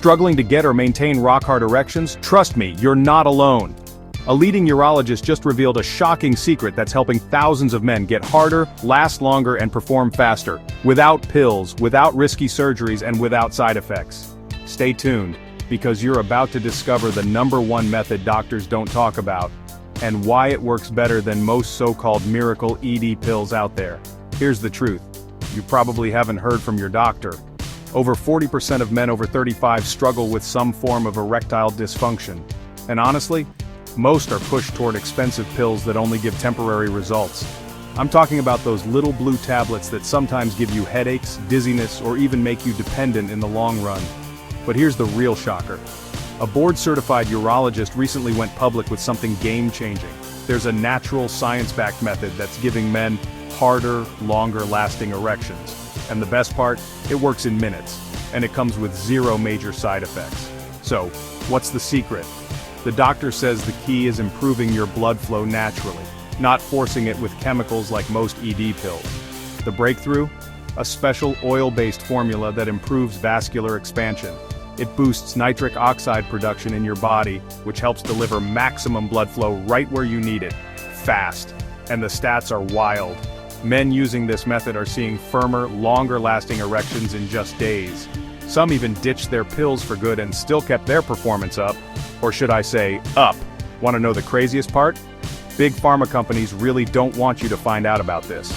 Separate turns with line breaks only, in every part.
Struggling to get or maintain rock-hard erections? Trust me, you're not alone. A leading urologist just revealed a shocking secret that's helping thousands of men get harder, last longer, and perform faster, without pills, without risky surgeries, and without side effects. Stay tuned, because you're about to discover the #1 method doctors don't talk about, and why it works better than most so-called miracle ED pills out there. Here's the truth. You probably haven't heard from your doctor. Over 40% of men over 35 struggle with some form of erectile dysfunction. And honestly, most are pushed toward expensive pills that only give temporary results. I'm talking about those little blue tablets that sometimes give you headaches, dizziness, or even make you dependent in the long run. But here's the real shocker. A board-certified urologist recently went public with something game-changing. There's a natural, science-backed method that's giving men harder, longer-lasting erections. And the best part? It works in minutes, and it comes with 0 major side effects. So, what's the secret? The doctor says the key is improving your blood flow naturally, not forcing it with chemicals like most ED pills. The breakthrough? A special oil-based formula that improves vascular expansion. It boosts nitric oxide production in your body, which helps deliver maximum blood flow right where you need it, fast. And the stats are wild. Men using this method are seeing firmer, longer-lasting erections in just days. Some even ditched their pills for good and still kept their performance up. Or should I say, up. Want to know the craziest part? Big pharma companies really don't want you to find out about this.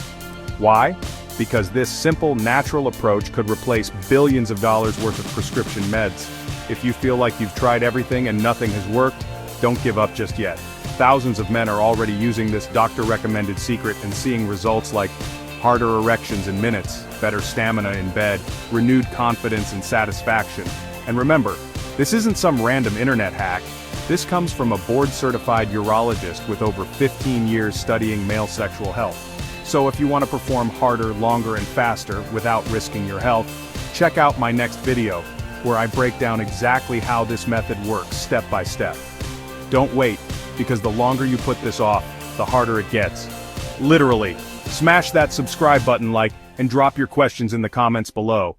Why? Because this simple, natural approach could replace billions of dollars worth of prescription meds. If you feel like you've tried everything and nothing has worked, don't give up just yet. Thousands of men are already using this doctor-recommended secret and seeing results like harder erections in minutes, better stamina in bed, renewed confidence and satisfaction. And remember, this isn't some random internet hack. This comes from a board-certified urologist with over 15 years studying male sexual health. So if you want to perform harder, longer, and faster without risking your health, check out my next video, where I break down exactly how this method works step by step. Don't wait, because the longer you put this off, the harder it gets. Literally. Smash that subscribe button and drop your questions in the comments below.